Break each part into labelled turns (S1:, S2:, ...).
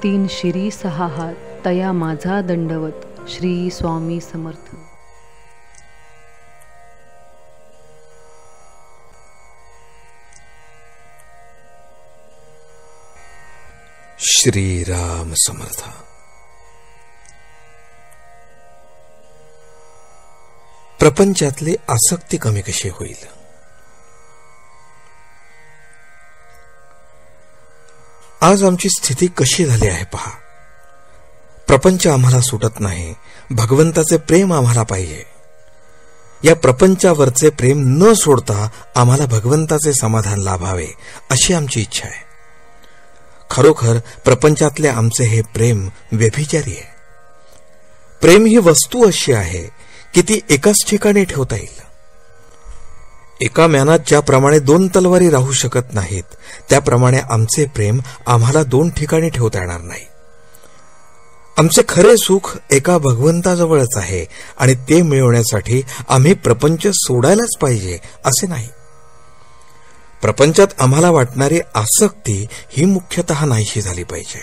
S1: तीन शिरी सहा हात तया माझा दंडवत. श्री स्वामी समर्थ.
S2: श्री राम समर्थ. प्रपंचातली आसक्ती कमी कशी होईल? आज आमची स्थिती कशी झाली आहे पहा. प्रपंच आम्हाला सुटत नाही. भगवंताचे प्रेम आम्हाला पाहिजे. या प्रपंचावरचे प्रेम न सोडता आम्हाला भगवंताचे समाधान लाभावे अशी आमची इच्छा आहे. खरोखर प्रपंचातले आमचे हे प्रेम व्यभिचारी आहे. प्रेम ही वस्तू अशी आहे की ती एकाच ठिकाणी ठेवता येईल. एका म्यानात ज्याप्रमाणे दोन तलवारी राहू शकत नाहीत, त्याप्रमाणे आमचे प्रेम आम्हाला दोन ठिकाणी ठेवता येणार नाही. आमचे खरे सुख एका भगवंताजवळच आहे आणि ते मिळवण्यासाठी आम्ही प्रपंच सोडायलाच पाहिजे असे नाही. प्रपंचात आम्हाला वाटणारी आसक्ती ही मुख्यतः नाहीशी झाली पाहिजे.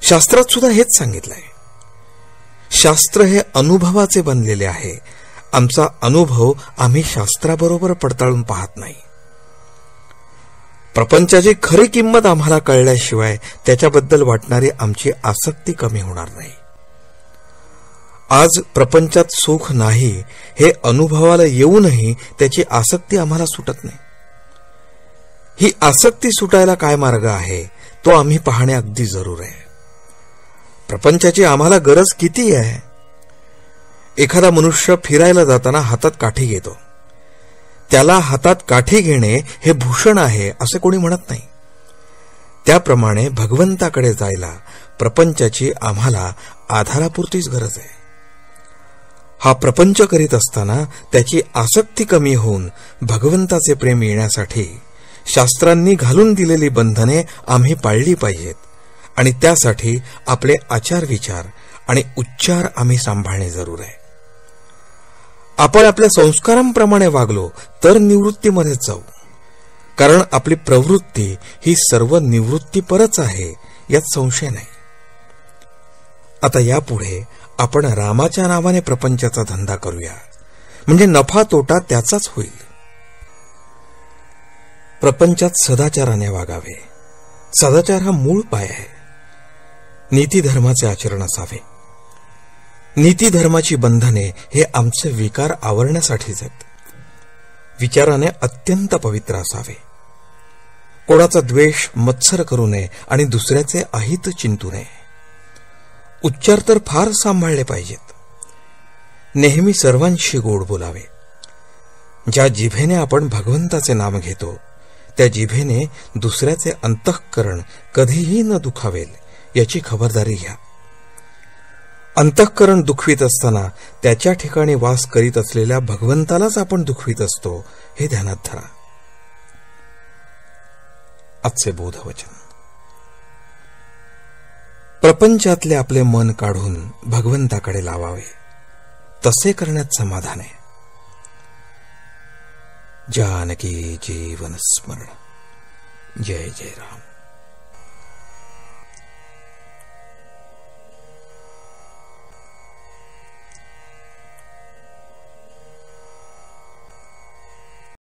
S2: शास्त्रात सुद्धा हेच सांगितलंय. शास्त्र हे अनुभवाचे बनलेले आहे. आमचा अनुभव आम्ही शास्त्राबरोबर पडताळून पाहत नाही. प्रपंचाची खरी किंमत आम्हाला कळल्याशिवाय त्याच्याबद्दल वाटणारी आमची आसक्ती कमी होणार नाही. आज प्रपंचात सुख नाही हे अनुभवाला येऊनही त्याची आसक्ती आम्हाला सुटत नाही. ही आसक्ती सुटायला काय मार्ग आहे तो आम्ही पाहणे अगदी जरूर आहे. प्रपंचाची आम्हाला गरज किती आहे? एखादा मनुष्य फिरायला जाताना हातात काठी घेतो. त्याला हातात काठी घेणे हे भूषण आहे असे कोणी म्हणत नाही. त्याप्रमाणे भगवंताकडे जायला प्रपंचाची आम्हाला आधारापुरतीच गरज आहे. हा प्रपंच करीत असताना त्याची आसक्ती कमी होऊन भगवंताचे प्रेम येण्यासाठी शास्त्रांनी घालून दिलेली बंधने आम्ही पाळली पाहिजेत आणि त्यासाठी आपले आचार विचार आणि उच्चार आम्ही सांभाळणे जरूर आहे. आपण आपल्या संस्कारांप्रमाणे वागलो तर निवृत्तीमध्येच जाऊ, कारण आपली प्रवृत्ती ही सर्व निवृत्तीपरच आहे यात संशय नाही. आता यापुढे आपण रामाच्या नावाने प्रपंचाचा धंदा करूया, म्हणजे नफा तोटा त्याचाच होईल. प्रपंचात सदाचाराने वागावे. सदाचार हा मूळ पाय आहे. नीती धर्माचे आचरण असावे. नीती धर्माची बंधने हे आमचे विकार आवरण्यासाठीच आहेत. विचाराने अत्यंत पवित्र असावे. कोणाचा द्वेष मत्सर करू नये आणि दुसऱ्याचे अहित चिंतू नये. उच्चार तर फार सांभाळले पाहिजेत. नेहमी सर्वांशी गोड बोलावे. ज्या जिभेने आपण भगवंताचे नाम घेतो त्या जिभेने दुसऱ्याचे अंतःकरण कधीही न दुखावेल याची खबरदारी घ्या. अंतःकरण दुखवीत असताना त्याच्या ठिकाणी वास करीत असलेल्या भगवंतालाच आपण दुखवीत असतो हे ध्यानात धरा. आजचे बोधवचन. प्रपंचातले आपले मन काढून भगवंताकडे लावावे. तसे करण्यात समाधान आहे. जानकी जीवन स्मरण. जय जय राम.